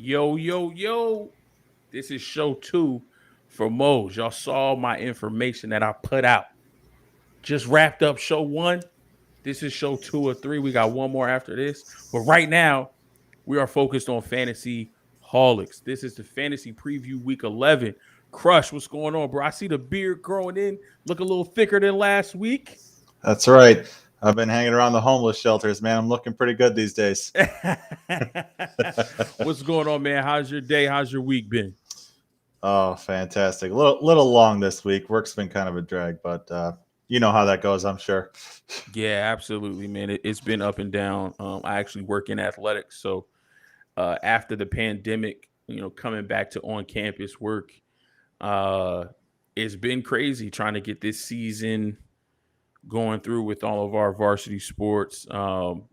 Yo, yo, yo. This is show 2 for Mose. Y'all saw my information that I put out. Just wrapped up show 1. This is show 2 or 3. We got one more after this. But right now, we are focused on fantasy holics. This is the fantasy preview week 11. Crush, what's going on, bro? I see the beard growing in, look a little thicker than last week. That's right. I've been hanging around the homeless shelters, man. I'm looking pretty good these days. What's going on, man? How's your day? How's your week been? Oh, fantastic. A little long this week. Work's been kind of a drag, but you know how that goes, I'm sure. Yeah, absolutely, man. It's been up and down. I actually work in athletics, so after the pandemic, coming back to on-campus work, uh, it's been crazy trying to get this season going through with all of our varsity sports.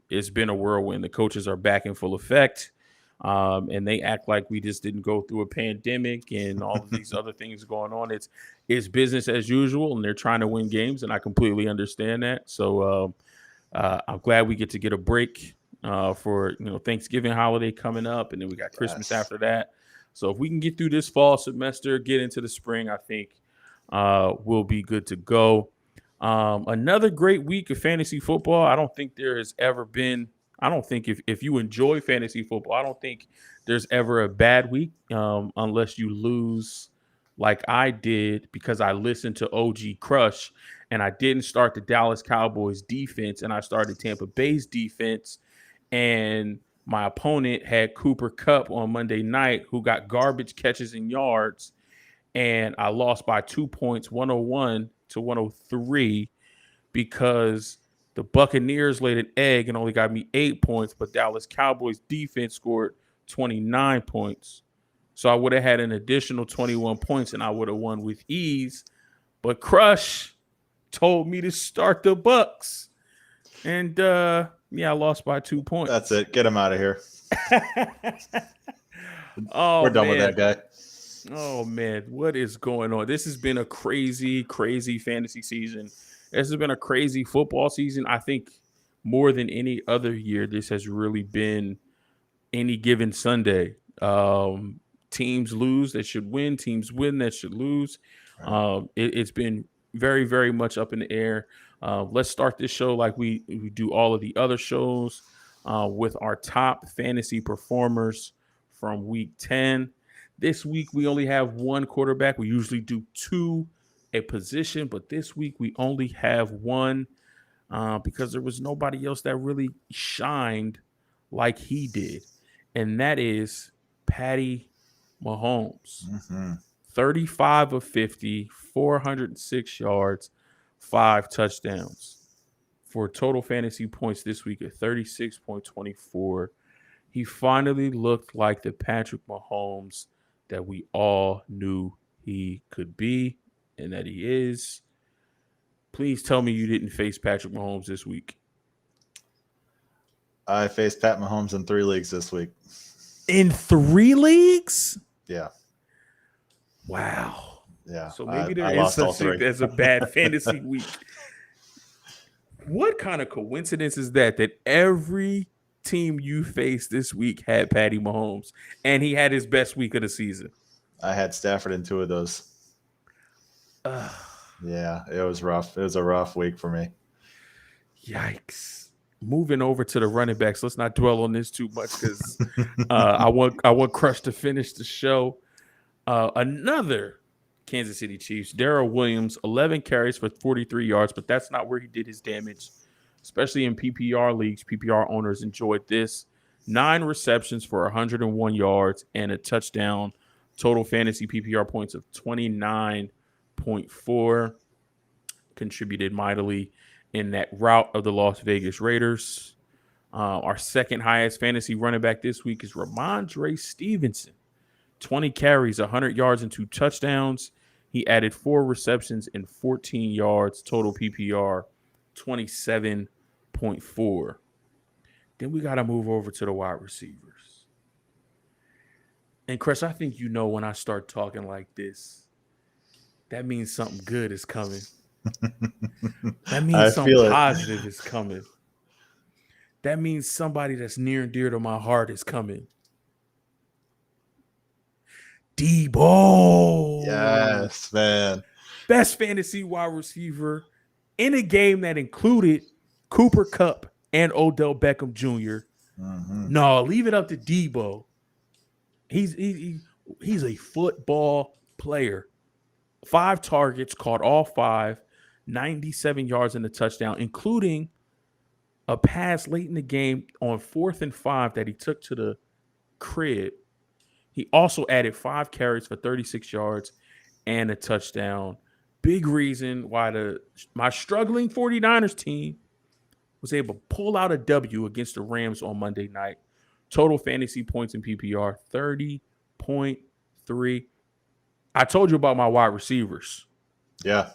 It's been a whirlwind. The coaches are back in full effect, and they act like we just didn't go through a pandemic and all of these other things going on. It's business as usual, and they're trying to win games, and I completely understand that. So I'm glad we get to get a break for Thanksgiving holiday coming up, and then we got Christmas after that. So if we can get through this fall semester, get into the spring, I think we'll be good to go. Another great week of fantasy football. I don't think there has ever been. I don't think if you enjoy fantasy football, I don't think there's ever a bad week unless you lose like I did because I listened to OG Crush and I didn't start the Dallas Cowboys defense and I started Tampa Bay's defense, and my opponent had Cooper Kupp on Monday night who got garbage catches and yards, and I lost by 2 points, 101 to 103, because the Buccaneers laid an egg and only got me 8 points, but Dallas Cowboys defense scored 29 points. So I would have had an additional 21 points and I would have won with ease. But Crush told me to start the Bucks. And I lost by 2 points. That's it. Get him out of here. We're done with that guy. Oh, man, what is going on? This has been a crazy, crazy fantasy season. This has been a crazy football season. I think more than any other year, this has really been any given Sunday. Teams lose that should win. Teams win that should lose. It's been very, very much up in the air. Let's start this show like we do all of the other shows with our top fantasy performers from week 10. This week, we only have one quarterback. We usually do 2 a position, but this week we only have one because there was nobody else that really shined like he did, and that is Patty Mahomes. 35 of 50, 406 yards, 5 touchdowns for total fantasy points this week at 36.24. He finally looked like the Patrick Mahomes that we all knew he could be and that he is. Please tell me you didn't face Patrick Mahomes this week. I faced Pat Mahomes in 3 leagues this week. In 3 leagues? Yeah. Wow. Yeah. So maybe there is such thing as a bad fantasy week. What kind of coincidence is that every team you faced this week had Patty Mahomes and he had his best week of the season? I had Stafford in 2 of those. Yeah, it was rough. It was a rough week for me. Yikes. Moving over to the running backs. Let's not dwell on this too much because I want Crush to finish the show. Another Kansas City Chiefs, Darrell Williams, 11 carries for 43 yards, but that's not where he did his damage, especially in PPR leagues. PPR owners enjoyed this. 9 receptions for 101 yards and a touchdown. Total fantasy PPR points of 29.4. Contributed mightily in that rout of the Las Vegas Raiders. Our second highest fantasy running back this week is Ramondre Stevenson. 20 carries, 100 yards, and 2 touchdowns. He added 4 receptions and 14 yards. Total PPR 27.4. Then we got to move over to the wide receivers. And Chris, I think when I start talking like this, that means something good is coming. That means something positive is coming. That means somebody that's near and dear to my heart is coming. Debo. Yes, man. Best fantasy wide receiver in a game that included Cooper Kupp and Odell Beckham Jr. Mm-hmm. No, leave it up to Debo. He's a football player. 5 targets, caught all 5, 97 yards in the touchdown, including a pass late in the game on 4th and 5 that he took to the crib. He also added 5 carries for 36 yards and a touchdown. Big reason why my struggling 49ers team was able to pull out a W against the Rams on Monday night. Total fantasy points in PPR, 30.3. I told you about my wide receivers. Yeah.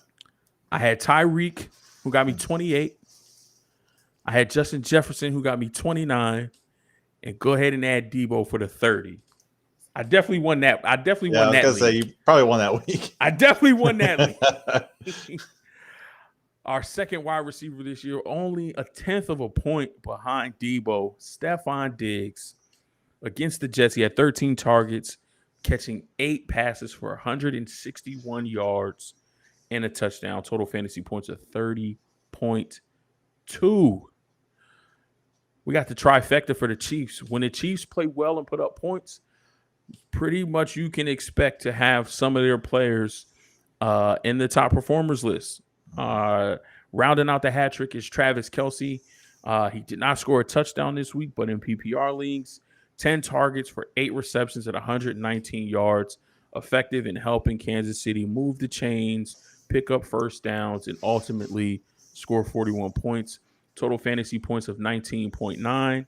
I had Tyreek, who got me 28. I had Justin Jefferson, who got me 29. And go ahead and add Debo for the 30. I definitely won that. I was gonna say you probably won that week. I definitely won that league. Our second wide receiver this year, only a 1/10 of a point behind Debo, Stephon Diggs. Against the Jets, he had 13 targets, catching 8 passes for 161 yards and a touchdown. Total fantasy points of 30.2. We got the trifecta for the Chiefs. When the Chiefs play well and put up points, pretty much you can expect to have some of their players in the top performers list. Rounding out the hat trick is Travis Kelce. He did not score a touchdown this week, but in PPR leagues, 10 targets for 8 receptions at 119 yards, effective in helping Kansas City move the chains, pick up first downs, and ultimately score 41 points. Total fantasy points of 19.9.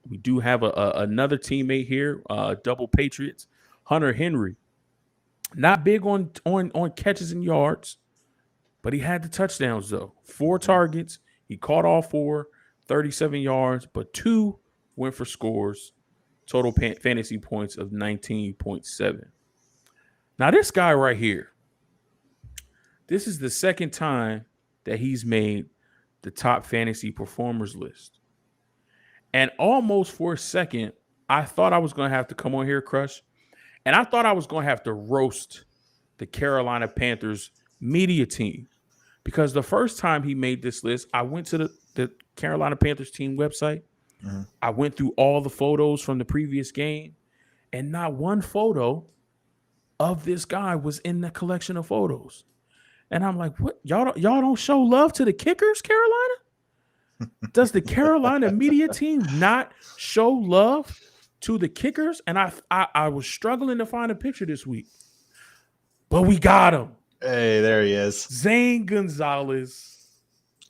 We do have another teammate here, double Patriots, Hunter Henry. Not big on catches and yards, but he had the touchdowns, though. 4 targets. He caught all 4, 37 yards, but 2 went for scores. Total fantasy points of 19.7. Now, this guy right here, this is the second time that he's made the top fantasy performers list. And almost for a second, I thought I was going to have to come on here, Crush, and I thought I was going to have to roast the Carolina Panthers media team. Because the first time he made this list, I went to the Carolina Panthers team website. Mm-hmm. I went through all the photos from the previous game, and not one photo of this guy was in the collection of photos. And I'm like, what? Y'all don't show love to the kickers, Carolina? Does the Carolina media team not show love to the kickers? And I was struggling to find a picture this week, but we got him. Hey, there he is. Zane Gonzalez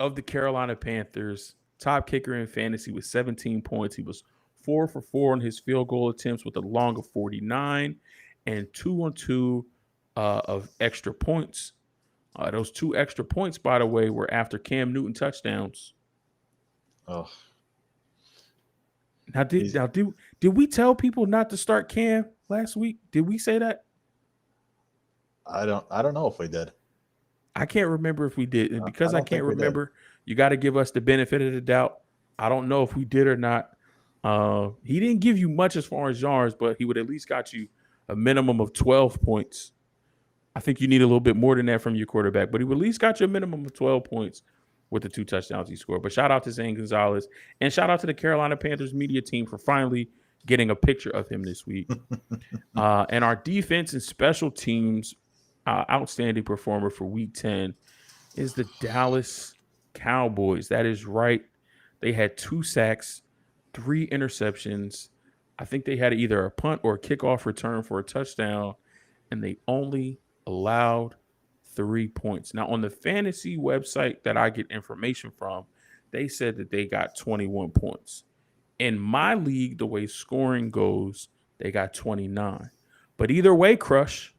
of the Carolina Panthers, top kicker in fantasy with 17 points. He was 4 for 4 on his field goal attempts with a long of 49 and 2 on 2 of extra points. Those 2 extra points, by the way, were after Cam Newton touchdowns. Oh. Now, did we tell people not to start Cam last week? Did we say that? I don't know if we did. I can't remember if we did. And because I can't remember, you got to give us the benefit of the doubt. I don't know if we did or not. He didn't give you much as far as yards, but he would at least got you a minimum of 12 points. I think you need a little bit more than that from your quarterback, but he would at least got you a minimum of 12 points with the 2 touchdowns he scored. But shout out to Zane Gonzalez, and shout out to the Carolina Panthers media team for finally getting a picture of him this week. And our defense and special teams outstanding performer for week 10 is the Dallas Cowboys. That is right. They had 2 sacks, 3 interceptions. I think they had either a punt or a kickoff return for a touchdown, and they only allowed 3 points. Now, on the fantasy website that I get information from, they said that they got 21 points. In my league, the way scoring goes, they got 29. But either way, Crush,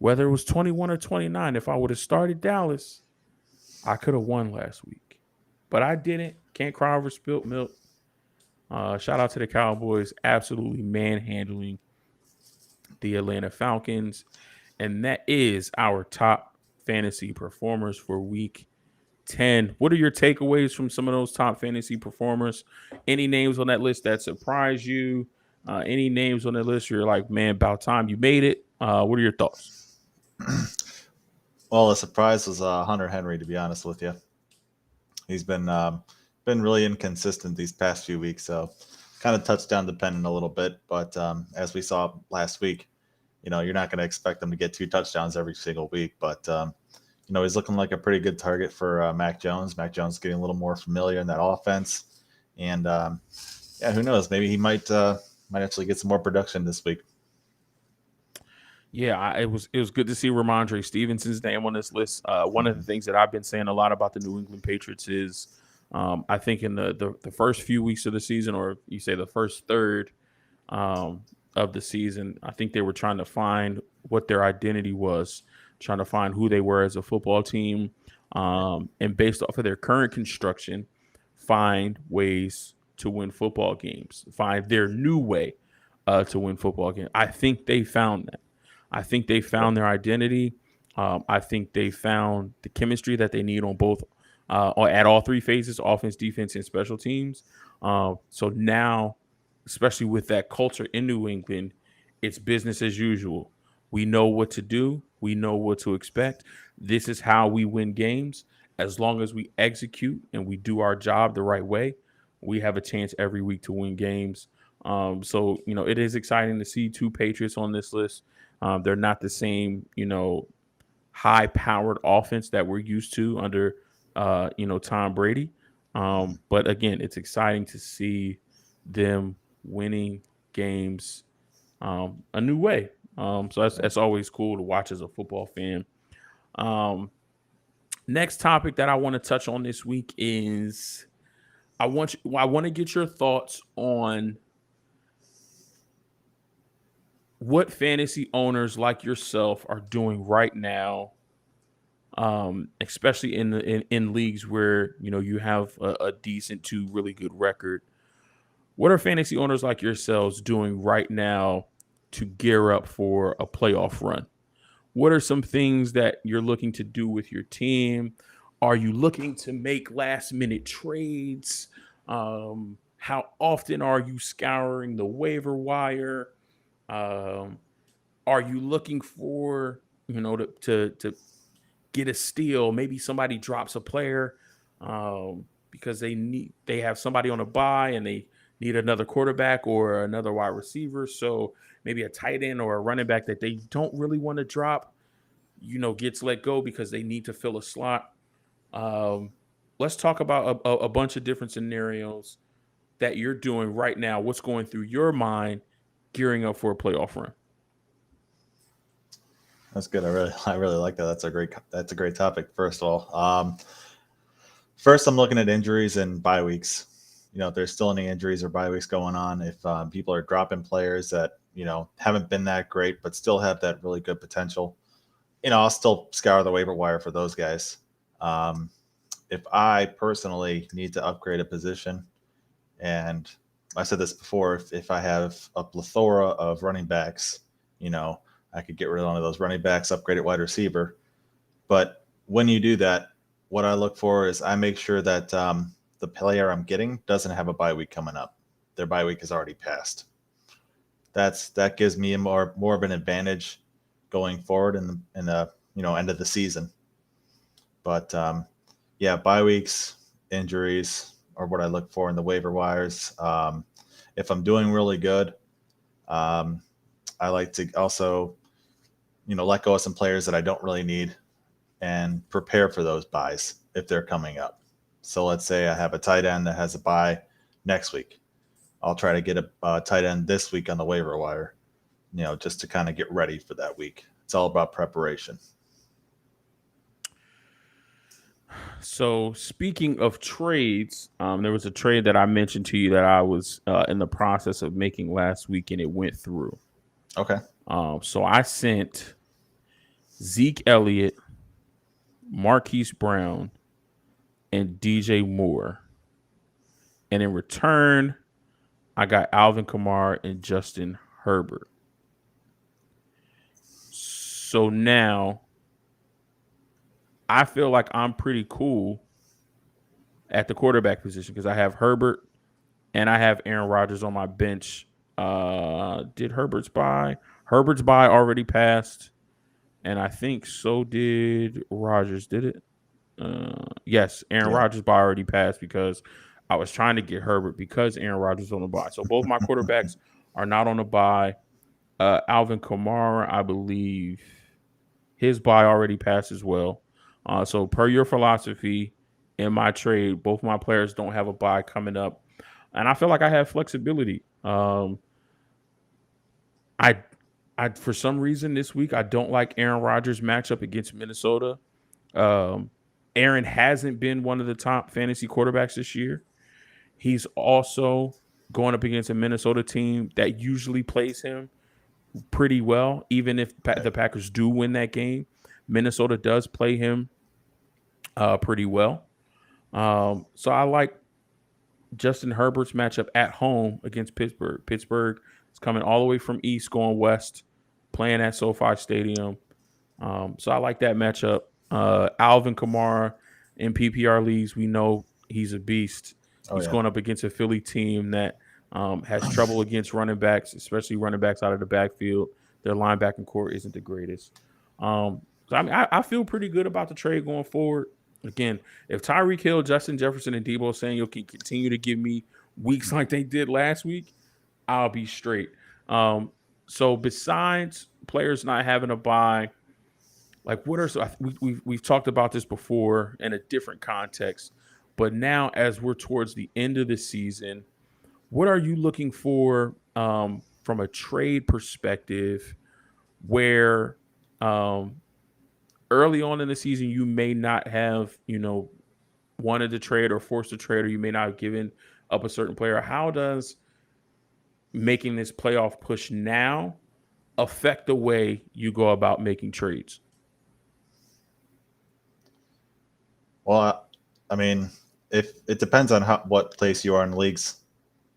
whether it was 21 or 29, if I would have started Dallas, I could have won last week. But I didn't. Can't cry over spilt milk. Shout out to the Cowboys, absolutely manhandling the Atlanta Falcons. And that is our top fantasy performers for week 10. What are your takeaways from some of those top fantasy performers? Any names on that list that surprise you? Any names on the list you're like, man, about time you made it? What are your thoughts? Well, the surprise was Hunter Henry, to be honest with you. He's been really inconsistent these past few weeks, so kind of touchdown dependent a little bit. But as we saw last week, you're not going to expect him to get 2 touchdowns every single week. But he's looking like a pretty good target for Mac Jones. Mac Jones getting a little more familiar in that offense, and yeah, who knows? Maybe he might actually get some more production this week. Yeah, it was good to see Ramondre Stevenson's name on this list. One of the things that I've been saying a lot about the New England Patriots is, I think in the first few weeks of the season, or you say the first third of the season, I think they were trying to find what their identity was, trying to find who they were as a football team, and based off of their current construction, find ways to win football games, find their new way to win football games. I think they found that. I think they found their identity. I think they found the chemistry that they need on both, at all three phases: offense, defense, and special teams. So now, especially with that culture in New England, it's business as usual. We know what to do. We know what to expect. This is how we win games. As long as we execute and we do our job the right way, we have a chance every week to win games. So it is exciting to see 2 Patriots on this list. They're not the same, high-powered offense that we're used to under, Tom Brady. But again, it's exciting to see them winning games a new way. So that's always cool to watch as a football fan. Next topic that I want to touch on this week is I want to get your thoughts on what fantasy owners like yourself are doing right now, especially in leagues where you have a decent to really good record. What are fantasy owners like yourselves doing right now to gear up for a playoff run? What are some things that you're looking to do with your team? Are you looking to make last minute trades? How often are you scouring the waiver wire? Are you looking for to get a steal? Maybe somebody drops a player because they have somebody on a bye and they need another quarterback or another wide receiver. So maybe a tight end or a running back that they don't really want to drop, gets let go because they need to fill a slot. Let's talk about a bunch of different scenarios that you're doing right now. What's going through your mind gearing up for a playoff run? That's good. I really like that. That's a great topic. First of all, first I'm looking at injuries and bye weeks. If there's still any injuries or bye weeks going on, if people are dropping players that haven't been that great but still have that really good potential, I'll still scour the waiver wire for those guys. If I personally need to upgrade a position, and I said this before, if I have a plethora of running backs, I could get rid of one of those running backs, upgrade at wide receiver. But when you do that, what I look for is I make sure that the player I'm getting doesn't have a bye week coming up. Their bye week is already passed. That gives me more of an advantage going forward in the end of the season. But yeah, bye weeks, injuries are what I look for in the waiver wires. If I'm doing really good, I like to also let go of some players that I don't really need and prepare for those buys if they're coming up. So let's say I have a tight end that has a bye next week. I'll try to get a tight end this week on the waiver wire, just to kind of get ready for that week. It's all about preparation. So speaking of trades, there was a trade that I mentioned to you that I was in the process of making last week, and it went through. Okay. So I sent Zeke Elliott, Marquise Brown, and DJ Moore. And in return, I got Alvin Kamara and Justin Herbert. So now I feel like I'm pretty cool at the quarterback position because I have Herbert and I have Aaron Rodgers on my bench Did Herbert's bye? Herbert's bye already passed, and I think so did Rodgers. Did it? Yes, Aaron Yeah. Rodgers' bye already passed because I was trying to get Herbert because Aaron Rodgers is on the bye. So both my quarterbacks are not on the bye. Alvin Kamara, I believe his bye already passed as well. So per your philosophy, in my trade, both my players don't have a bye coming up, and I feel like I have flexibility. I, I for some reason this week I don't like Aaron Rodgers' matchup against Minnesota. Um, Aaron hasn't been one of the top fantasy quarterbacks this year. He's also going up against a Minnesota team that usually plays him pretty well, even if the Packers do win that game. Minnesota does play him pretty well. So I like Justin Herbert's matchup at home against Pittsburgh. Pittsburgh is coming all the way from East, going West, playing at SoFi Stadium. So I like that matchup. Alvin Kamara in PPR leagues, we know he's a beast. He's going up against a Philly team that has trouble against running backs, especially running backs out of the backfield. Their linebacking core isn't the greatest. So I mean, I feel pretty good about the trade going forward. Again, if Tyreek Hill, Justin Jefferson, and Deebo Samuel can continue to give me weeks like they did last week, I'll be straight. So besides players not having a bye, like what are we've talked about this before in a different context, but now as we're towards the end of the season, what are you looking for from a trade perspective where early on in the season you may not have wanted to trade or forced to trade, or you may not have given up a certain player? How does making this playoff push now affect the way you go about making trades? Well, I mean, if it depends on what place you are in leagues.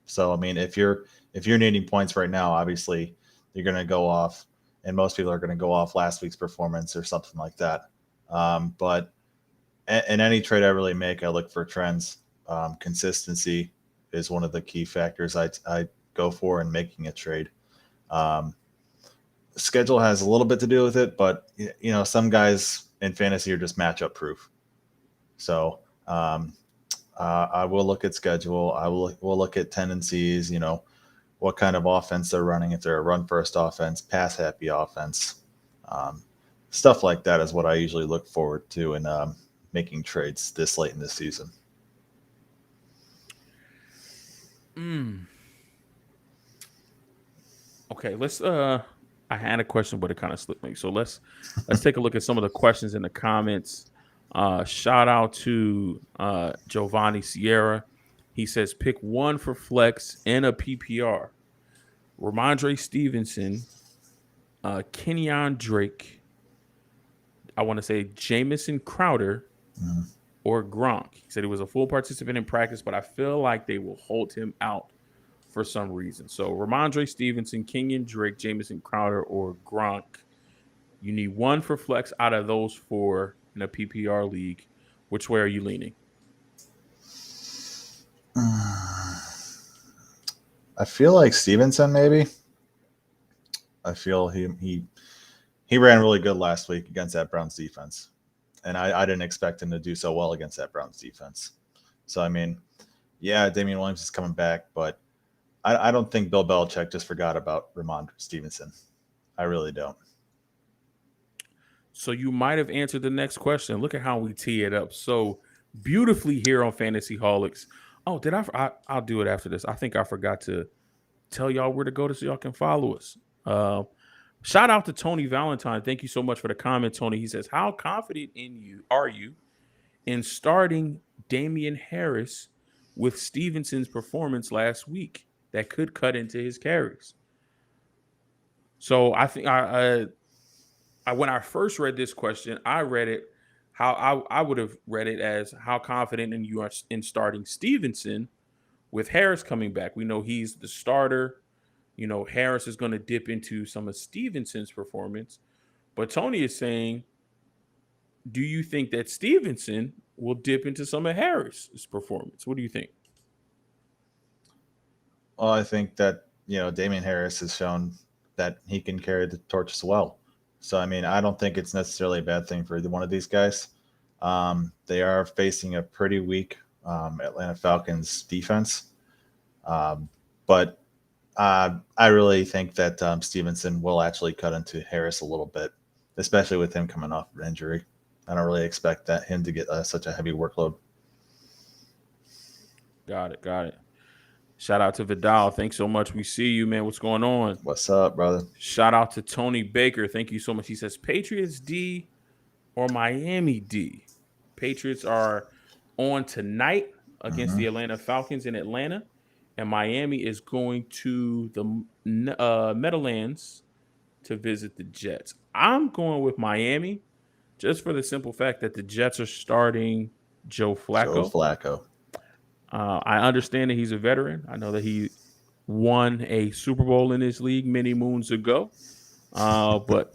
So, I mean, if you're needing points right now, obviously you're going to go off, and most people are going to go off last week's performance or something like that. But in any trade I really make, I look for trends. Consistency is one of the key factors I go for in making a trade. Schedule has a little bit to do with it, but some guys in fantasy are just matchup proof. So I will look at schedule. We'll look at tendencies. What kind of offense they're running. If they're a run first offense, pass happy offense, stuff like that is what I usually look forward to in making trades this late in the season. Okay, let's. I had a question, but it kind of slipped me. So let's take a look at some of the questions in the comments. Shout out to Giovanni Sierra. He says pick one for flex and a PPR. Ramondre Stevenson, Kenyon Drake. I want to say Jamison Crowder or Gronk. He said he was a full participant in practice, but I feel like they will hold him out for some reason. So Ramondre Stevenson, Kenyon Drake, Jamison Crowder, or Gronk. You need one for flex out of those four in a PPR league. Which way are you leaning? I feel like Stevenson, maybe. I feel he ran really good last week against that Browns defense. And I didn't expect him to do so well against that Browns defense. So, I mean, yeah, Damian Williams is coming back, but I don't think Bill Belichick just forgot about Ramondre Stevenson. I really don't. So you might have answered the next question. Look at how we tee it up so beautifully here on Fantasy Holics. Oh, did I'll do it after this. I think I forgot to tell y'all where to go so y'all can follow us. Shout out to Tony Valentine. Thank you so much for the comment, Tony. He says, how confident are you in starting Damian Harris with Stevenson's performance last week that could cut into his carries? So I think when I first read this question, I read it how I would have read it as how confident you are in starting Stevenson with Harris coming back. We know he's the starter. Harris is going to dip into some of Stevenson's performance. But Tony is saying, do you think that Stevenson will dip into some of Harris's performance? What do you think? Well, I think that Damian Harris has shown that he can carry the torch as well. So, I mean, I don't think it's necessarily a bad thing for either one of these guys. They are facing a pretty weak Atlanta Falcons defense. But I really think that Stevenson will actually cut into Harris a little bit, especially with him coming off an injury. I don't really expect him to get such a heavy workload. Got it. Shout out to Vidal. Thanks so much. We see you, man. What's going on? What's up, brother? Shout out to Tony Baker. Thank you so much. He says Patriots D or Miami D. Patriots are on tonight against the Atlanta Falcons in Atlanta, and Miami is going to the Meadowlands to visit the Jets. I'm going with Miami just for the simple fact that the Jets are starting Joe Flacco. I understand that he's a veteran. I know that he won a Super Bowl in this league many moons ago. But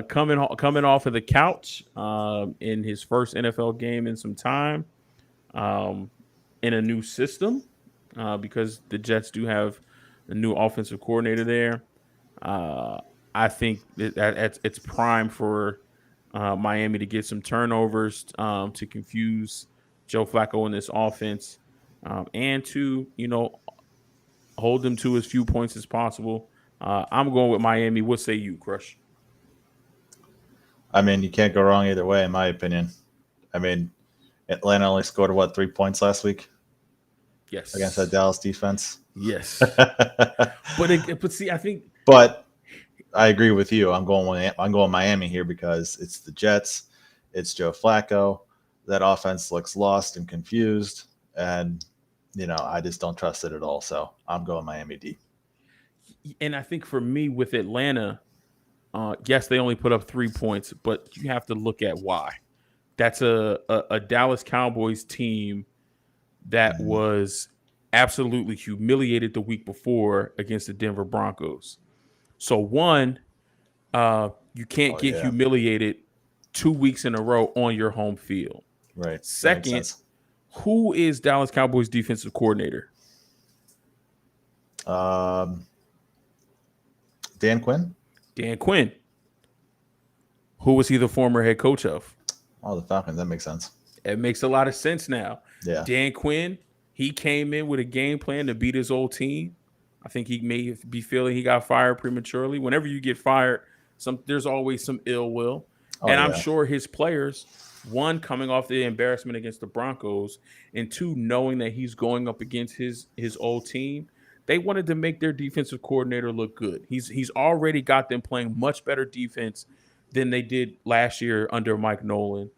coming off of the couch in his first NFL game in some time, in a new system, because the Jets do have a new offensive coordinator there. I think that it's prime for Miami to get some turnovers to confuse Joe Flacco in this offense, and to hold them to as few points as possible. I'm going with Miami. What say you, Crush? I mean, you can't go wrong either way, in my opinion. I mean, Atlanta only scored 3 points last week? Yes, against that Dallas defense. Yes, but see, I think. But I agree with you. I'm going Miami here because it's the Jets. It's Joe Flacco. That offense looks lost and confused, and I just don't trust it at all. So I'm going Miami D. And I think for me with Atlanta, yes, they only put up 3 points, but you have to look at why. That's a Dallas Cowboys team that was absolutely humiliated the week before against the Denver Broncos. So one, you can't get humiliated 2 weeks in a row on your home field. Right. Second, who is Dallas Cowboys defensive coordinator? Dan Quinn. Dan Quinn. Who was he the former head coach of? Oh, the Falcons. That makes sense. It makes a lot of sense now. Yeah. Dan Quinn, he came in with a game plan to beat his old team. I think he may be feeling he got fired prematurely. Whenever you get fired, there's always some ill will. I'm sure his players, one, coming off the embarrassment against the Broncos, and two, knowing that he's going up against his old team, they wanted to make their defensive coordinator look good. He's already got them playing much better defense than they did last year under Mike Nolan.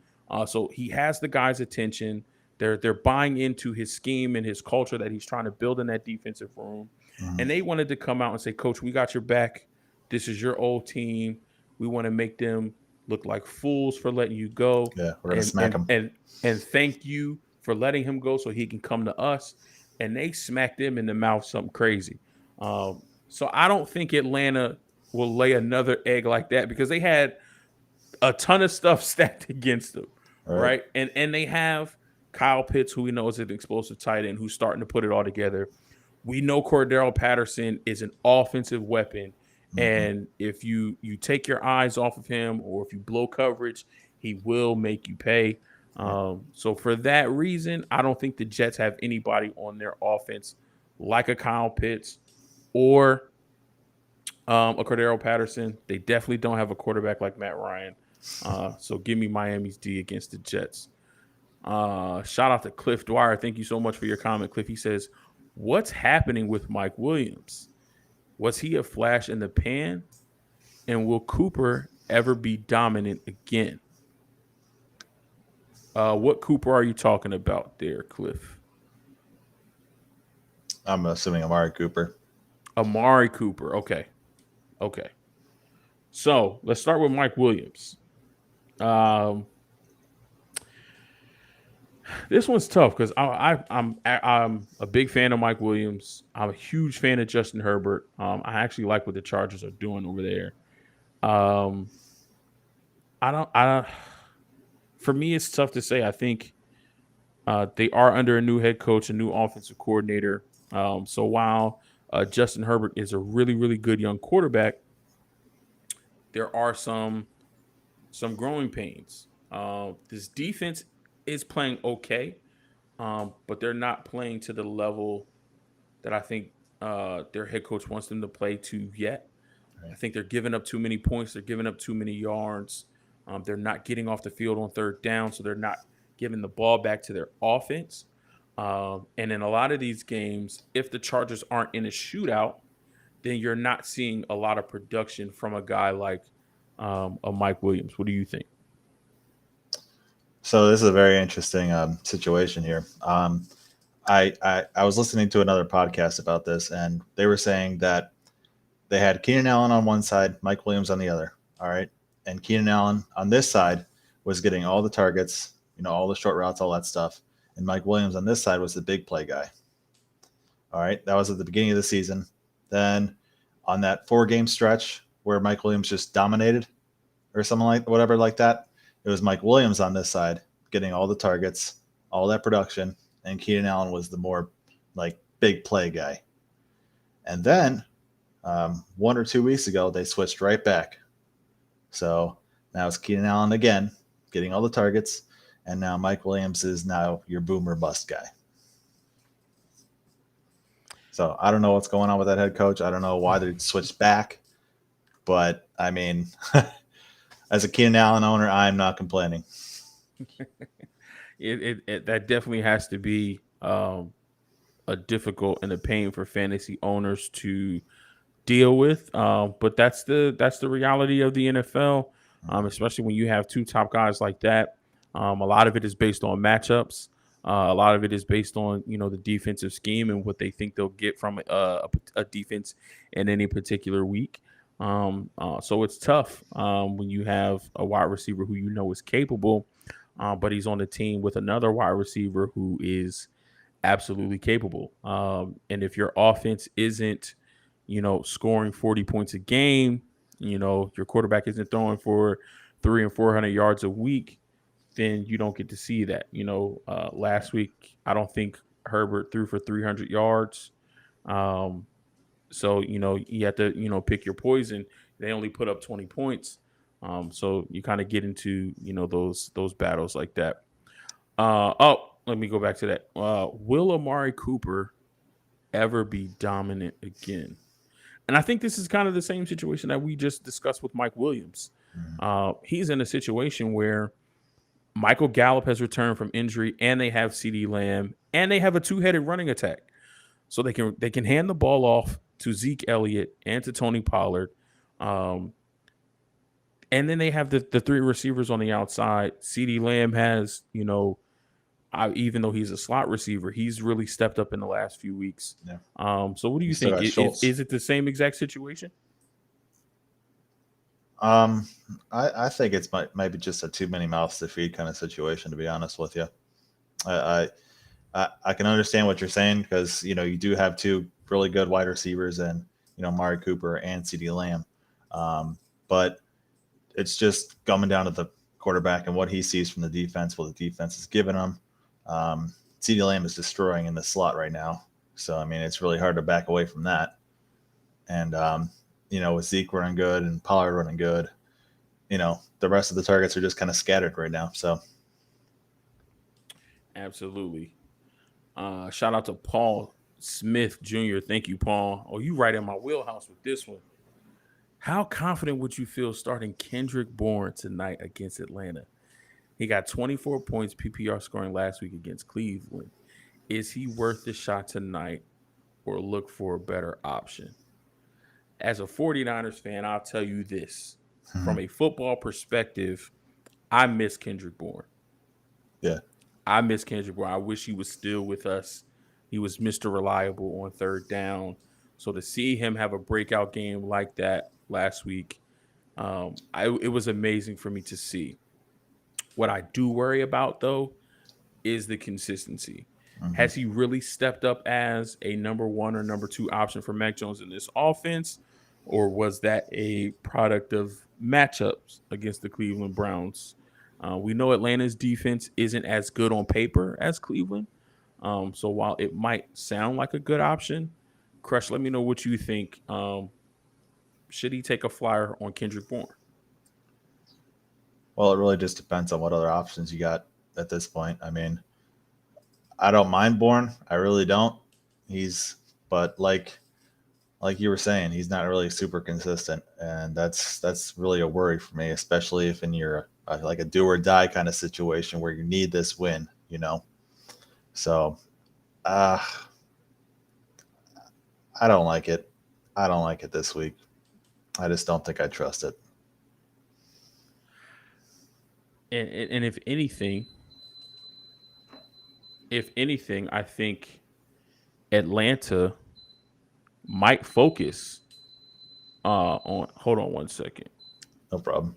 So he has the guys' attention. They're buying into his scheme and his culture that he's trying to build in that defensive room. And they wanted to come out and say, Coach, we got your back. This is your old team. We want to make them look like fools for letting you go. Yeah, we're going to smack him. And thank you for letting him go so he can come to us. And they smacked him in the mouth something crazy. So I don't think Atlanta will lay another egg like that because they had a ton of stuff stacked against them, right? And they have Kyle Pitts, who we know is an explosive tight end, who's starting to put it all together. We know Cordero Patterson is an offensive weapon. And if you take your eyes off of him or if you blow coverage, he will make you pay. So for that reason, I don't think the Jets have anybody on their offense like a Kyle Pitts or a Cordero Patterson. They definitely don't have a quarterback like Matt Ryan. So give me Miami's D against the Jets. Shout out to Cliff Dwyer. Thank you so much for your comment, Cliff. He says, what's happening with Mike Williams? Was he a flash in the pan? And will Cooper ever be dominant again? What Cooper are you talking about there, Cliff? I'm assuming Amari Cooper. Amari Cooper. Okay. So let's start with Mike Williams. This one's tough because I'm a big fan of Mike Williams. I'm a huge fan of Justin Herbert. I actually like what the Chargers are doing over there. For me, it's tough to say. I think they are under a new head coach, a new offensive coordinator. So while Justin Herbert is a really, really good young quarterback, there are some growing pains. This defense is playing okay, but they're not playing to the level that I think their head coach wants them to play to yet. I Right. think they're giving up too many points. They're giving up too many yards. They're not getting off the field on third down, so they're not giving the ball back to their offense. And in a lot of these games, if the Chargers aren't in a shootout, then you're not seeing a lot of production from a guy like a Mike Williams. What do you think? So this is a very interesting situation here. I was listening to another podcast about this, and they were saying that they had Keenan Allen on one side, Mike Williams on the other. All right, and Keenan Allen on this side was getting all the targets, all the short routes, all that stuff, and Mike Williams on this side was the big play guy. All right, that was at the beginning of the season. Then on that 4-game stretch where Mike Williams just dominated, or something like whatever like that, it was Mike Williams on this side getting all the targets, all that production, and Keenan Allen was the more like big play guy. And then 1 or 2 weeks ago, they switched right back. So now it's Keenan Allen again getting all the targets, and now Mike Williams is now your boomer bust guy. So I don't know what's going on with that head coach. I don't know why they switched back, but I mean, as a Keenan Allen owner, I'm not complaining. That definitely has to be a difficult and a pain for fantasy owners to deal with. But that's the reality of the NFL, especially when you have two top guys like that. A lot of it is based on matchups. A lot of it is based on the defensive scheme and what they think they'll get from a defense in any particular week. So it's tough when you have a wide receiver who is capable, but he's on the team with another wide receiver who is absolutely capable. And if your offense isn't, scoring 40 points a game, your quarterback isn't throwing for 300 and 400 yards a week, then you don't get to see that. Last week, I don't think Herbert threw for 300 yards. So, you have to, pick your poison. They only put up 20 points. So you kind of get into, those battles like that. Let me go back to that. Will Amari Cooper ever be dominant again? And I think this is kind of the same situation that we just discussed with Mike Williams. He's in a situation where Michael Gallup has returned from injury, and they have CeeDee Lamb, and they have a two-headed running attack. So they can hand the ball off to Zeke Elliott and to Tony Pollard. And then they have the three receivers on the outside. CeeDee Lamb has, even though he's a slot receiver, he's really stepped up in the last few weeks. Yeah. So what do you think? Is it the same exact situation? I think it's maybe just a too many mouths to feed kind of situation, to be honest with you. I can understand what you're saying because, you do have two really good wide receivers and, Amari Cooper and CeeDee Lamb. But it's just coming down to the quarterback and what he sees from the defense, what the defense is giving him. CeeDee Lamb is destroying in the slot right now. So, I mean, it's really hard to back away from that. And, with Zeke running good and Pollard running good, the rest of the targets are just kind of scattered right now. So, absolutely. Shout out to Paul Smith Jr. Thank you, Paul. Oh, you right in my wheelhouse with this one. How confident would you feel starting Kendrick Bourne tonight against Atlanta? He got 24 points PPR scoring last week against Cleveland. Is he worth the shot tonight or look for a better option? As a 49ers fan, I'll tell you this. From a football perspective, I miss Kendrick Bourne. Yeah. I miss Kendrick Bourne. I wish he was still with us. He was Mr. Reliable on third down. So to see him have a breakout game like that last week, it was amazing for me to see. What I do worry about, though, is the consistency. Has he really stepped up as a number one or number two option for Mac Jones in this offense? Or was that a product of matchups against the Cleveland Browns? We know Atlanta's defense isn't as good on paper as Cleveland. So while it might sound like a good option, Crush, let me know what you think. Should he take a flyer on Kendrick Bourne? Well, it really just depends on what other options you got at this point. I mean, I don't mind Bourne. I really don't. But like you were saying, he's not really super consistent, and that's really a worry for me, especially if in your like a do or die kind of situation where you need this win, you know. So, uh, I don't like it. I don't like it this week. I just don't think I trust it. And if anything, I think Atlanta might focus on. Hold on one second. No problem.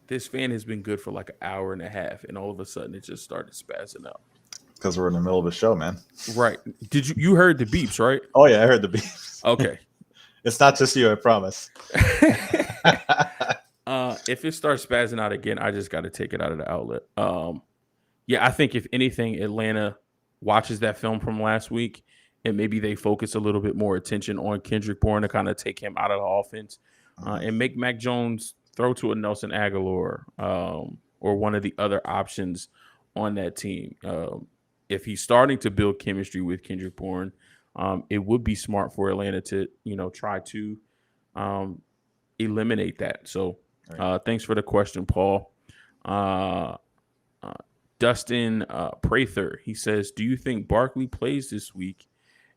This fan has been good for like an hour and a half, and all of a sudden it just started spazzing out. Because we're in the middle of a show, man. Right? Did you heard the beeps, right? Oh yeah, I heard the beeps. Okay. It's not just you, I promise. If it starts spazzing out again, I just got to take it out of the outlet. Yeah, I think if anything, Atlanta watches that film from last week, and maybe they focus a little bit more attention on Kendrick Bourne to kind of take him out of the offense, and make Mac Jones throw to a Nelson Aguilar or one of the other options on that team. If he's starting to build chemistry with Kendrick Bourne, it would be smart for Atlanta to try to eliminate that. So thanks for the question, Paul. Dustin Prather, he says, do you think Barkley plays this week?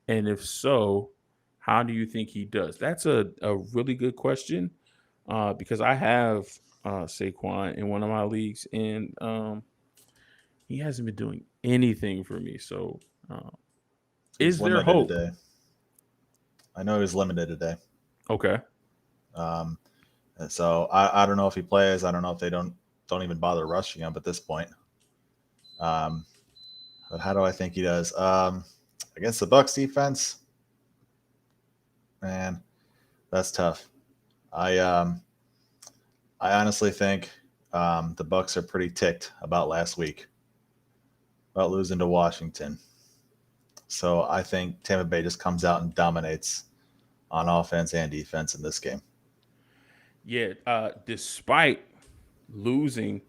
And if so, how do you think he does? That's a really good question because I have Saquon in one of my leagues, and he hasn't been doing anything for me. So is there hope? Today. I know he was limited today. Okay. So I don't know if he plays. I don't know if they don't even bother rushing him at this point. But how do I think he does? Against the Bucs defense, man, that's tough. I honestly think the Bucs are pretty ticked about last week, about losing to Washington. So I think Tampa Bay just comes out and dominates on offense and defense in this game. Yeah, despite losing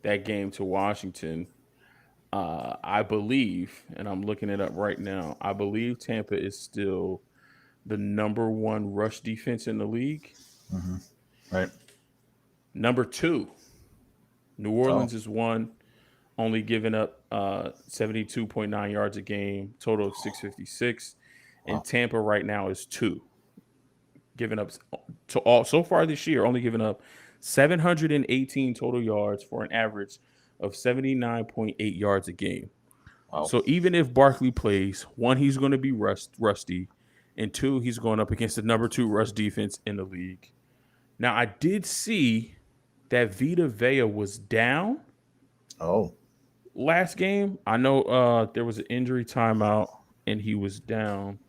that game to Washington, I believe, and I'm looking it up right now, I believe Tampa is still the number one rush defense in the league. Mm-hmm. Right. Number two, New Orleans is one, only giving up 72.9 yards a game, total of 656. Wow. And Tampa right now is two, giving up so far this year, only giving up 718 total yards for an average of 79.8 yards a game. Wow. So even if Barkley plays, one, he's going to be rusty, and two, he's going up against the number two rush defense in the league. Now, I did see that Vita Vea was down. Last game. I know there was an injury timeout, and he was down.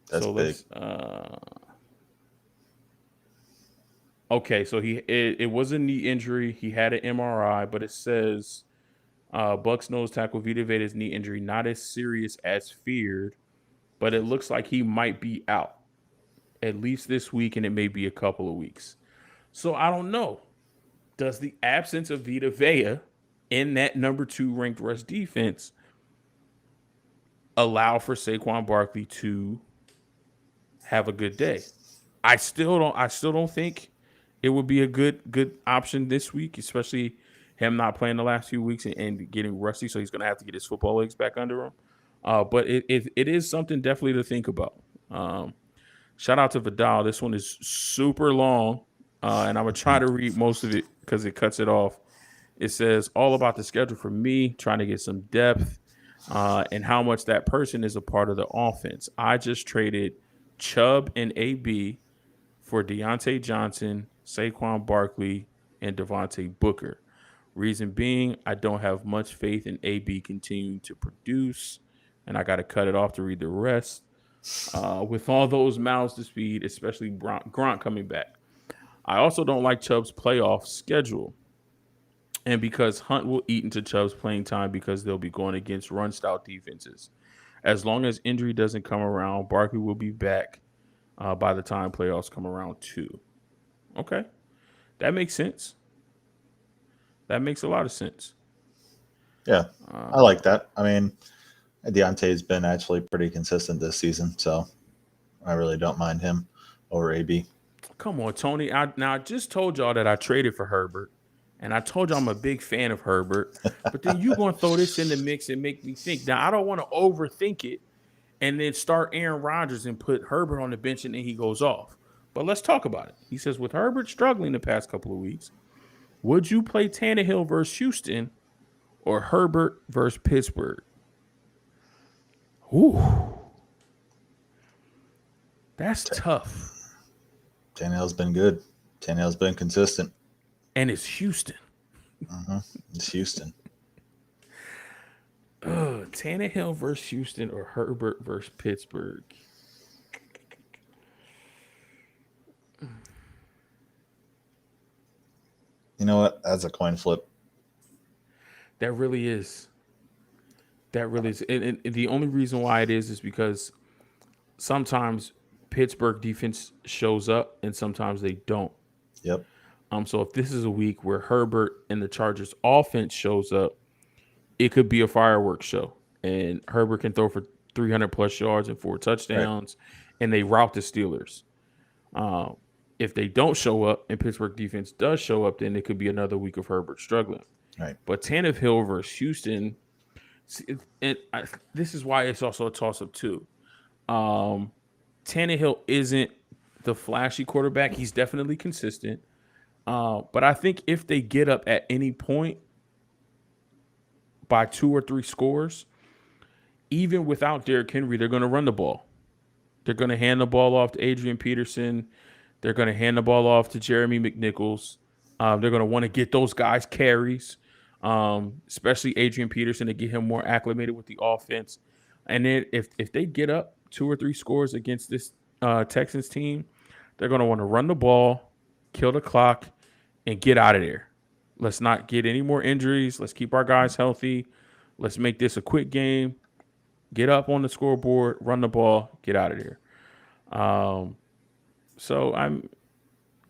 That's so big. Okay, so it was a knee injury. He had an MRI, but it says Bucs nose tackle Vita Vea's knee injury not as serious as feared, but it looks like he might be out at least this week, and it may be a couple of weeks. So I don't know. Does the absence of Vita Vea in that number two ranked rush defense allow for Saquon Barkley to have a good day? I still don't think it would be a good option this week, especially him not playing the last few weeks and getting rusty. So he's going to have to get his football legs back under him. But it is something definitely to think about. Shout out to Vidal. This one is super long, and I'm going to try to read most of it because it cuts it off. It says, all about the schedule for me, trying to get some depth and how much that person is a part of the offense. I just traded Chubb and AB for Deontay Johnson, Saquon Barkley, and Devontae Booker. Reason being, I don't have much faith in AB continuing to produce, and I got to cut it off to read the rest. With all those mouths to feed, especially Gronk coming back. I also don't like Chubb's playoff schedule. and because Hunt will eat into Chubb's playing time because they'll be going against run style defenses. As long as injury doesn't come around, Barkley will be back by the time playoffs come around too. Okay, that makes sense. That makes a lot of sense. Yeah, I like that. I mean, Deontay's been actually pretty consistent this season, so I really don't mind him over AB. Come on, Tony. I just told y'all that I traded for Herbert, and I told y'all I'm a big fan of Herbert. But then you gonna throw this in the mix and make me think. Now I don't want to overthink it and then start Aaron Rodgers and put Herbert on the bench and then he goes off. But let's talk about it. He says, with Herbert struggling the past couple of weeks, would you play Tannehill versus Houston or Herbert versus Pittsburgh? Ooh, that's tough. Tannehill's been good. Tannehill's been consistent. And it's Houston. It's Houston. Tannehill versus Houston or Herbert versus Pittsburgh? You know what? That's a coin flip. That really is. That really is. And the only reason why it is because sometimes Pittsburgh defense shows up and sometimes they don't. Yep. So if this is a week where Herbert and the Chargers offense shows up, it could be a fireworks show. And Herbert can throw for 300 plus yards and 4 touchdowns, and they rout the Steelers. If they don't show up and Pittsburgh defense does show up, then it could be another week of Herbert struggling. Right. But Tannehill versus Houston, this is why it's also a toss-up too. Tannehill isn't the flashy quarterback. He's definitely consistent. But I think if they get up at any point by 2 or 3 scores, even without Derrick Henry, they're going to run the ball. They're going to hand the ball off to Adrian Peterson. They're going to hand the ball off to Jeremy McNichols. They're going to want to get those guys carries, especially Adrian Peterson, to get him more acclimated with the offense. And then if they get up 2 or 3 scores against this Texans team, they're going to want to run the ball, kill the clock, and get out of there. Let's not get any more injuries. Let's keep our guys healthy. Let's make this a quick game. Get up on the scoreboard, run the ball, get out of there.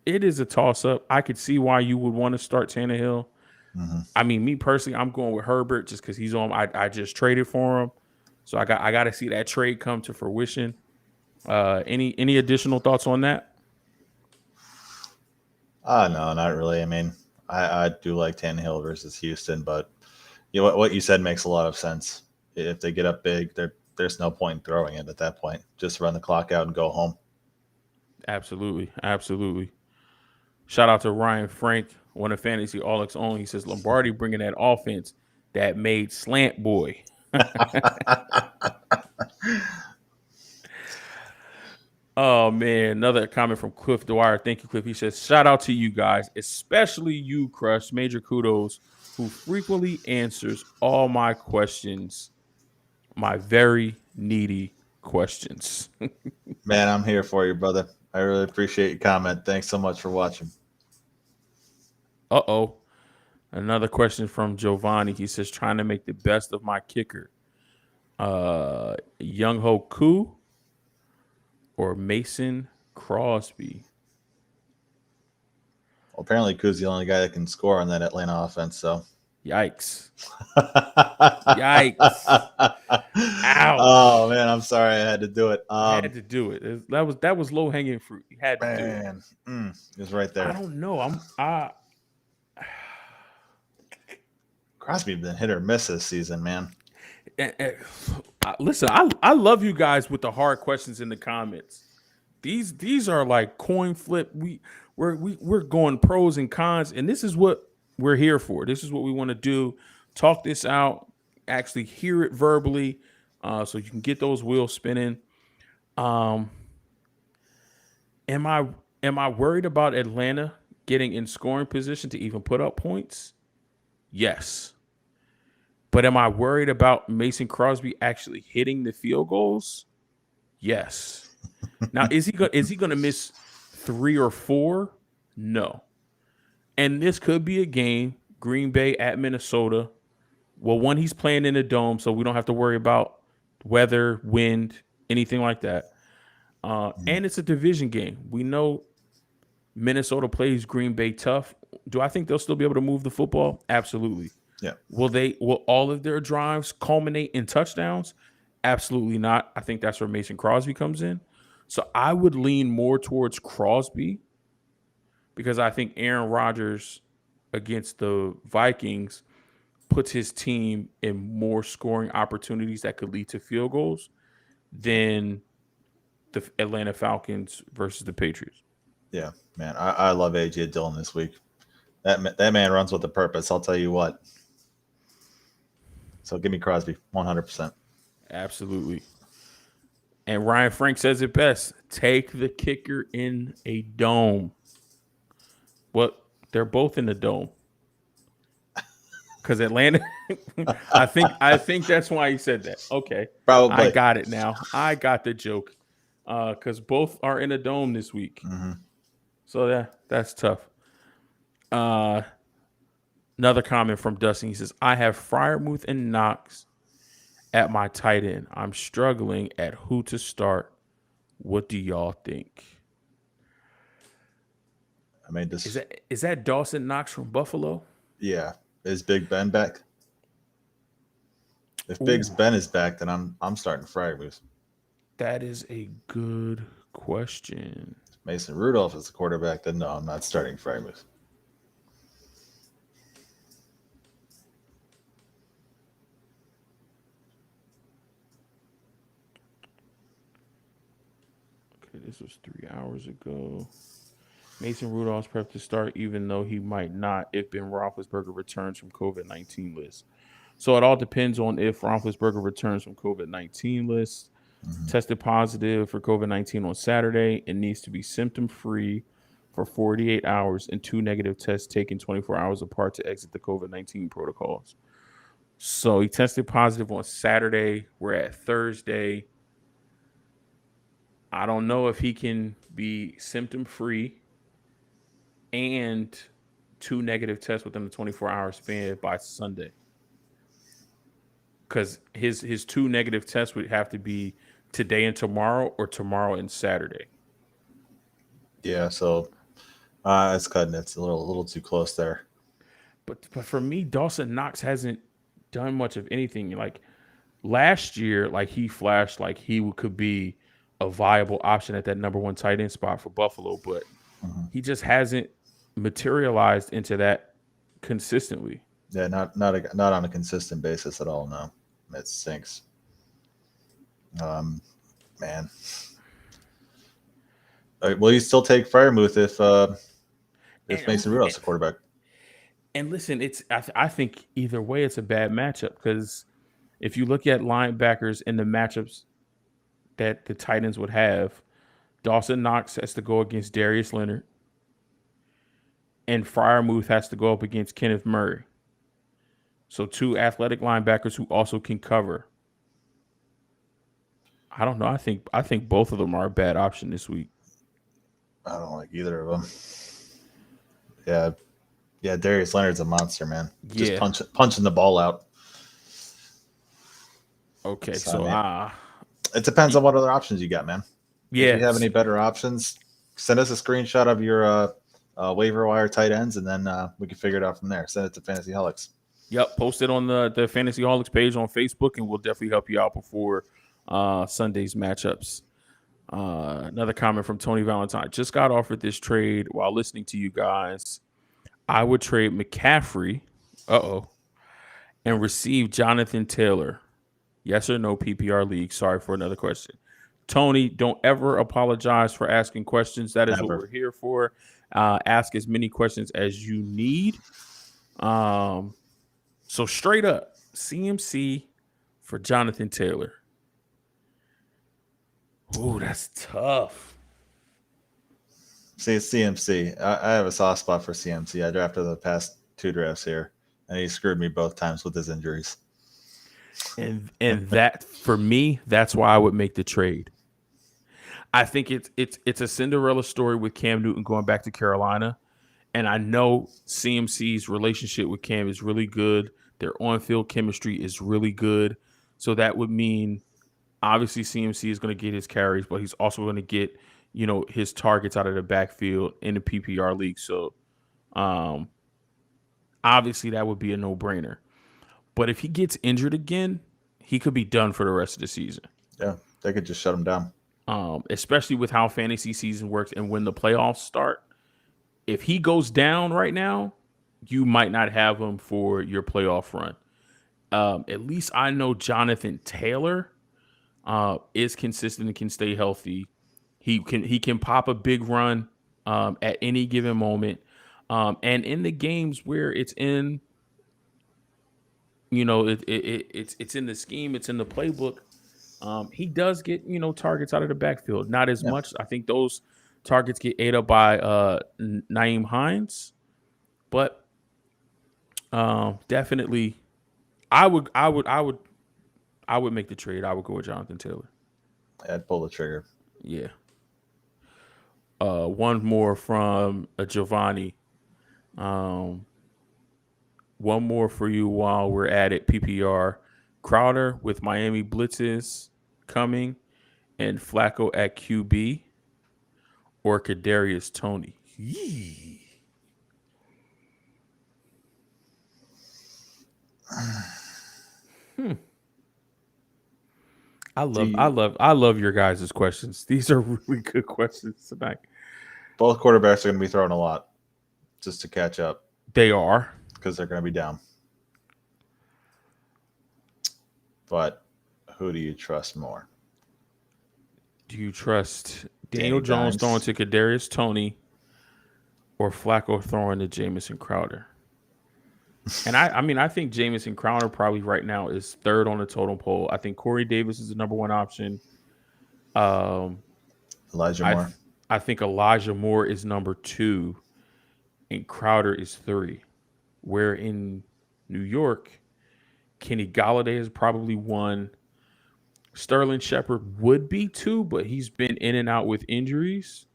It is a toss-up. I could see why you would want to start Tannehill. I mean, me personally, I'm going with Herbert just because he's on. I just traded for him, so I got to see that trade come to fruition. Any additional thoughts on that? No, not really. I mean, I do like Tannehill versus Houston, but you know what you said makes a lot of sense. If they get up big, there's no point in throwing it at that point. Just run the clock out and go home. Absolutely. Shout out to Ryan Frank, one of Fantasy All X Only. He says Lombardi bringing that offense that made Slant Boy. Oh, man. Another comment from Cliff Dwyer. Thank you, Cliff. He says, shout out to you guys, especially you, Crush. Major kudos, who frequently answers all my questions, my very needy questions. Man, I'm here for you, brother. I really appreciate your comment. Thanks so much for watching. Uh-oh. Another question from Giovanni. He says, trying to make the best of my kicker. Young Ho Koo or Mason Crosby? Well, apparently Koo's the only guy that can score on that Atlanta offense, so. Yikes. Yikes. Ow. Oh, man, I'm sorry I had to do it. I had to do it. That was low-hanging fruit. You had to do it. It was right there. I don't know. Crosby's been hit or miss this season, man. Listen, I love you guys with the hard questions in the comments. These are like coin flip. We're going pros and cons, and this is what we're here for. This is what we want to do. Talk this out. Actually hear it verbally, so you can get those wheels spinning. Am I worried about Atlanta getting in scoring position to even put up points? Yes. But am I worried about Mason Crosby actually hitting the field goals? Yes. Now, is he going to miss 3 or 4? No. And this could be a game Green Bay at Minnesota. Well, one, he's playing in a dome, so we don't have to worry about weather, wind, anything like that. And it's a division game. We know Minnesota plays Green Bay tough. Do I think they'll still be able to move the football? Absolutely. Yeah. Will all of their drives culminate in touchdowns? Absolutely not. I think that's where Mason Crosby comes in. So I would lean more towards Crosby because I think Aaron Rodgers against the Vikings puts his team in more scoring opportunities that could lead to field goals than the Atlanta Falcons versus the Patriots. Yeah, man, I love A.J. Dillon this week. That man runs with a purpose. I'll tell you what. So give me Crosby, 100%. Absolutely. And Ryan Frank says it best: take the kicker in a dome. Well, they're both in the dome. Because Atlanta, I think that's why he said that. Okay, Probably. I got it now. I got the joke. Because both are in a dome this week, so that's tough. Another comment from Dustin. He says, "I have Freiermuth and Knox at my tight end. I'm struggling at who to start. What do y'all think?" I mean, this is that Dawson Knox from Buffalo? Yeah. Is Big Ben back? If Big Ben is back, then I'm starting Freiermuth. That is a good question. Mason Rudolph is the quarterback, then no, I'm not starting Freiermuth. Okay, this was 3 hours ago. Mason Rudolph's prepped to start, even though he might not if Ben Roethlisberger returns from COVID-19 list. So it all depends on if Roethlisberger returns from COVID-19 list. Tested positive for COVID-19 on Saturday and needs to be symptom-free for 48 hours and 2 negative tests taken 24 hours apart to exit the COVID-19 protocols. So he tested positive on Saturday. We're at Thursday. I don't know if he can be symptom-free and 2 negative tests within the 24-hour span by Sunday. Because his 2 negative tests would have to be today and tomorrow or tomorrow and Saturday. Yeah, so it's cutting. It's a little too close there. But for me, Dawson Knox hasn't done much of anything. Like last year, like he flashed like he could be a viable option at that number 1 tight end spot for Buffalo, but he just hasn't materialized into that consistently. Yeah, not on a consistent basis at all. No, it stinks. Man. Will you still take Freiermuth if Mason Rudolph's the quarterback? And listen, I think either way it's a bad matchup because if you look at linebackers in the matchups that the Titans would have, Dawson Knox has to go against Darius Leonard, and Freiermuth has to go up against Kenneth Murray. So 2 athletic linebackers who also can cover. I don't know. I think both of them are a bad option this week. I don't like either of them. Yeah. Darius Leonard's a monster, man. Just punching the ball out. Okay, it depends on what other options you got, man. Yeah. If you have any better options, send us a screenshot of your waiver wire tight ends, and then we can figure it out from there. Send it to Fantasy Holics. Yep, post it on the Fantasy Holics page on Facebook, and we'll definitely help you out before Sunday's matchups. Another comment from Tony Valentine. Just got offered this trade while listening to you guys. I would trade McCaffrey, and receive Jonathan Taylor. Yes or no, PPR league? Sorry for another question. Tony, don't ever apologize for asking questions. That is what we're here for. Ask as many questions as you need. So straight up, CMC for Jonathan Taylor. Ooh, that's tough. See, it's CMC. I have a soft spot for CMC. I drafted the past 2 drafts here, and he screwed me both times with his injuries. And that, for me, that's why I would make the trade. I think it's a Cinderella story with Cam Newton going back to Carolina, And I know CMC's relationship with Cam is really good. Their on-field chemistry is really good. So that would mean obviously CMC is going to get his carries, but he's also going to get, his targets out of the backfield in the PPR league. So um, obviously that would be a no-brainer. But if he gets injured again, he could be done for the rest of the season. Yeah, they could just shut him down. Especially with how fantasy season works and when the playoffs start. If he goes down right now, you might not have him for your playoff run. At least I know Jonathan Taylor is consistent and can stay healthy. He can pop a big run at any given moment. And in the games where it's in, it's in the scheme, it's in the playbook. He does get targets out of the backfield, not as much. I think those targets get ate up by Nyheim Hines, but definitely, I would make the trade. I would go with Jonathan Taylor. I'd pull the trigger. Yeah. One more from Giovanni. One more for you while we're at it. PPR. Crowder with Miami blitzes coming, and Flacco at QB, or Kadarius Toney. Yee. I love your guys' questions. These are really good questions tonight. Both quarterbacks are going to be throwing a lot just to catch up. They are, because they're going to be down. But who do you trust more? Do you trust Daniel Jones throwing to Kadarius Toney, or Flacco throwing to Jamison Crowder? And I think Jamison Crowder probably right now is third on the totem pole. I think Corey Davis is the number one option. Elijah Moore. I think Elijah Moore is number 2, and Crowder is 3. Where in New York, Kenny Golladay is probably 1. Sterling Shepard would be 2, but he's been in and out with injuries.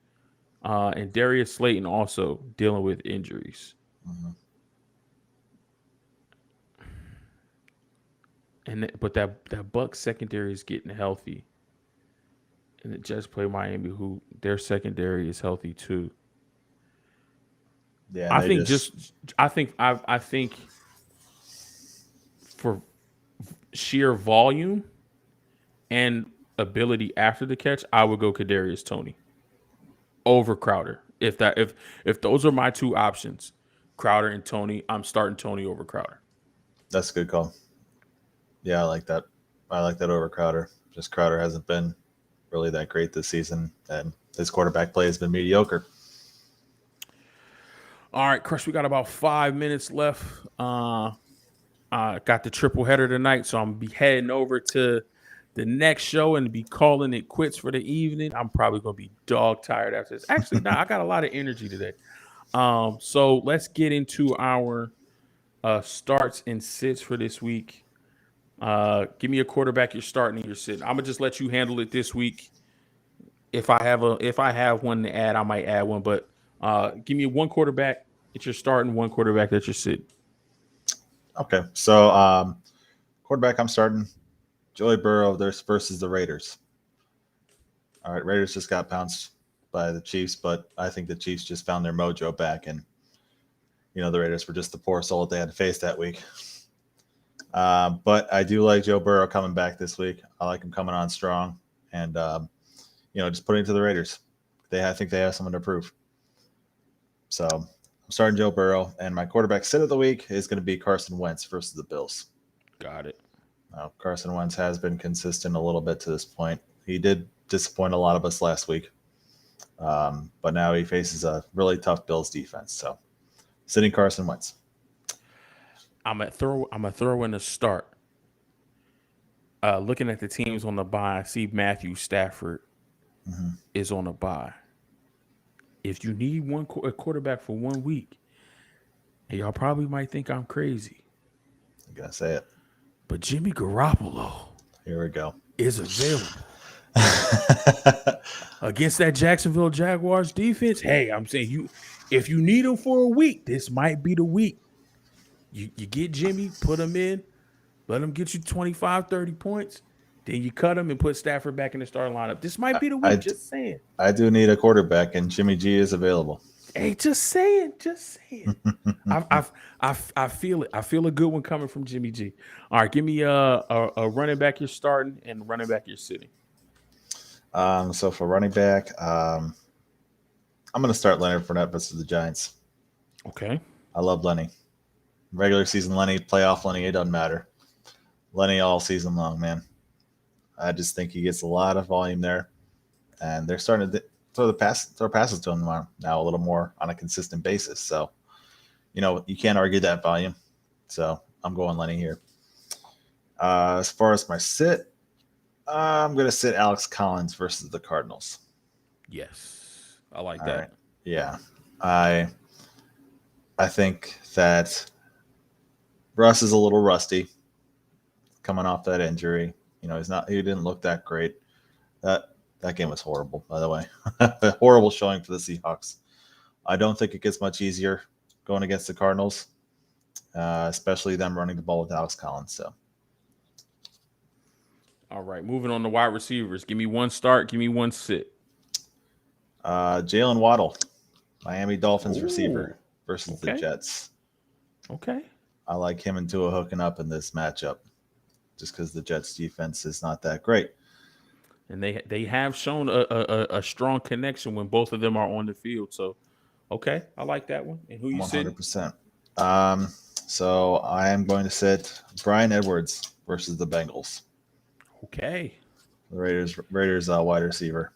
And Darius Slayton also dealing with injuries. Mm-hmm. But that Bucs secondary is getting healthy. And the Jets play Miami, who their secondary is healthy too. Yeah, I think for sheer volume and ability after the catch, I would go Kadarius Toney over Crowder. If those are my two options, Crowder and Toney, I'm starting Toney over Crowder. That's a good call. Yeah, I like that. I like that over Crowder. Just Crowder hasn't been really that great this season, and his quarterback play has been mediocre. All right, Crush, we got about 5 minutes left. Got the triple header tonight, so I'm going to be heading over to the next show and be calling it quits for the evening. I'm probably going to be dog tired after this. Actually, no, I got a lot of energy today. So let's get into our starts and sits for this week. Give me a quarterback you're starting and you're sitting. I'm gonna just let you handle it this week. If I have one to add, I might add one. But give me one quarterback that you're starting, one quarterback that you're sitting. Okay, so quarterback I'm starting, Joey Burrow versus the Raiders. All right, Raiders just got pounced by the Chiefs, but I think the Chiefs just found their mojo back, and the Raiders were just the poor soul that they had to face that week. But I do like Joe Burrow coming back this week. I like him coming on strong, and just putting it to the Raiders. I think they have something to prove. So I'm starting Joe Burrow, and my quarterback sit of the week is going to be Carson Wentz versus the Bills. Got it. Carson Wentz has been consistent a little bit to this point. He did disappoint a lot of us last week, but now he faces a really tough Bills defense. So sitting Carson Wentz. I'm gonna throw in a start. Looking at the teams on the bye, I see Matthew Stafford is on a bye. If you need a quarterback for 1 week, and y'all probably might think I'm crazy. You gotta say it. But Jimmy Garoppolo, here we go, is available. against that Jacksonville Jaguars defense. Hey, I'm saying if you need him for a week, this might be the week. You get Jimmy, put him in, let him get you 25, 30 points. Then you cut him and put Stafford back in the starting lineup. This might be the week. Just saying. I do need a quarterback, and Jimmy G is available. Hey, just saying. I feel it. I feel a good one coming from Jimmy G. All right, give me a running back you're starting and running back you're sitting. So for running back, I'm going to start Leonard Fournette versus the Giants. Okay. I love Lenny. Regular season Lenny, playoff Lenny, it doesn't matter. Lenny all season long, man. I just think he gets a lot of volume there, and they're starting to throw passes to him now a little more on a consistent basis. So, you can't argue that volume. So I'm going Lenny here. As far as my sit, I'm going to sit Alex Collins versus the Cardinals. Yes, I like that. Right. Yeah, I think that Russ is a little rusty coming off that injury. He didn't look that great. That game was horrible, by the way. Horrible showing for the Seahawks. I don't think it gets much easier going against the Cardinals, especially them running the ball with Alex Collins. So, all right, moving on to wide receivers. Give me one start. Give me one sit. Jalen Waddle, Miami Dolphins receiver versus the Jets. Okay. I like him and Tua hooking up in this matchup, just because the Jets defense is not that great. And they have shown a strong connection when both of them are on the field. So, okay, I like that one. And who you 100%. So I am going to sit Bryan Edwards versus the Bengals. Okay. The Raiders wide receiver.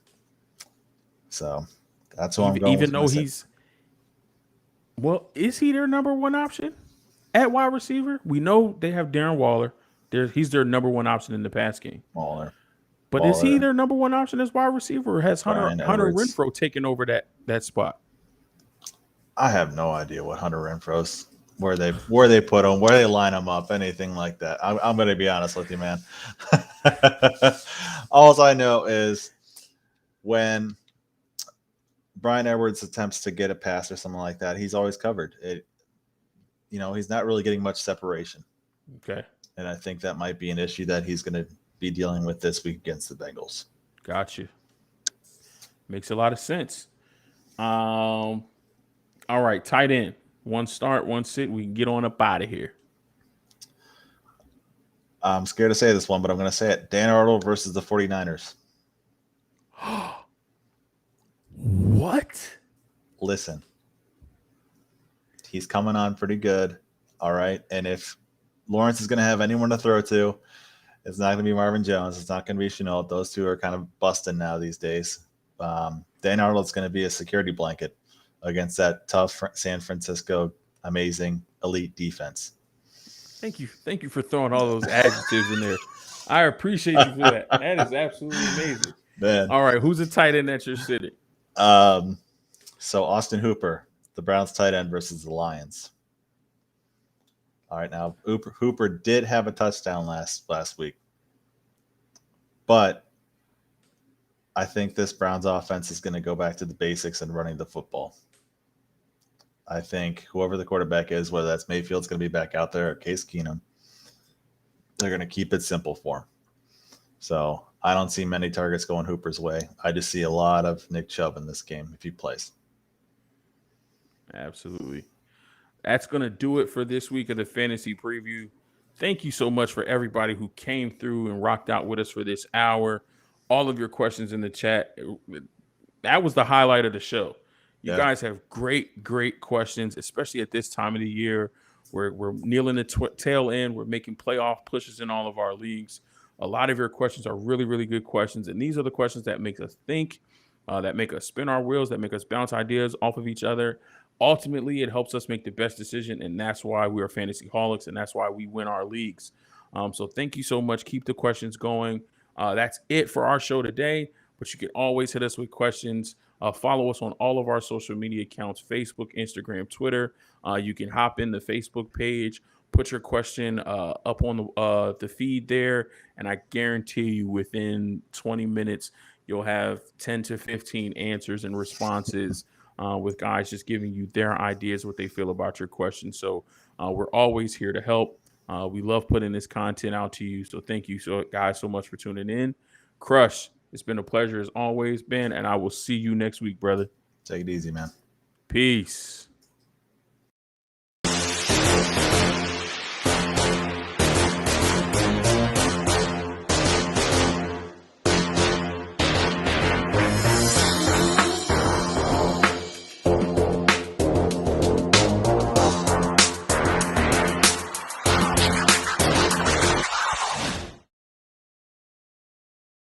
So that's what I'm going with. Even though is he their number one option at wide receiver? We know they have Darren Waller. He's their number one option in the pass game. But is he their number one option as wide receiver, or has Hunter Renfrow taken over that spot? I have no idea what Hunter Renfrow's where they put him, where they line him up, anything like that. I'm going to be honest with you, man. All I know is when Bryan Edwards attempts to get a pass or something like that, he's always covered. He's not really getting much separation. Okay. And I think that might be an issue that he's going to be dealing with this week against the Bengals. Gotcha. Makes a lot of sense. All right, tight end. One start, one sit. We can get on up out of here. I'm scared to say this one, but I'm going to say it. Dan Arnold versus the 49ers. What? Listen. He's coming on pretty good. All right. And if Lawrence is going to have anyone to throw to, it's not going to be Marvin Jones. It's not going to be Chenault. Those two are kind of busting now these days. Dan Arnold's going to be a security blanket against that tough San Francisco, amazing, elite defense. Thank you for throwing all those adjectives in there. I appreciate you for that. That is absolutely amazing. Man. All right, who's the tight end that you're sitting? So Austin Hooper, the Browns tight end versus the Lions. All right, now Hooper did have a touchdown last week, but I think this Browns offense is going to go back to the basics and running the football. I think whoever the quarterback is, whether that's Mayfield's going to be back out there or Case Keenum, they're going to keep it simple for him. So I don't see many targets going Hooper's way. I just see a lot of Nick Chubb in this game if he plays. Absolutely. That's going to do it for this week of the Fantasy Preview. Thank you so much for everybody who came through and rocked out with us for this hour. All of your questions in the chat. That was the highlight of the show. You guys have great, great questions, especially at this time of the year. We're kneeling the tail end. We're making playoff pushes in all of our leagues. A lot of your questions are really, really good questions. And these are the questions that make us think, that make us spin our wheels, that make us bounce ideas off of each other. Ultimately, it helps us make the best decision, and that's why we are fantasy holics, and that's why we win our leagues. So thank you so much. Keep the questions going. That's it for our show today, but you can always hit us with questions. Follow us on all of our social media accounts, Facebook, Instagram, Twitter. You can hop in the Facebook page, Put your question up on the feed there, and I guarantee you within 20 minutes you'll have 10 to 15 answers and responses with guys just giving you their ideas, what they feel about your question. So we're always here to help. We love putting this content out to you. So thank you, guys, so much for tuning in. Crush, it's been a pleasure as always, Ben, and I will see you next week, brother. Take it easy, man. Peace.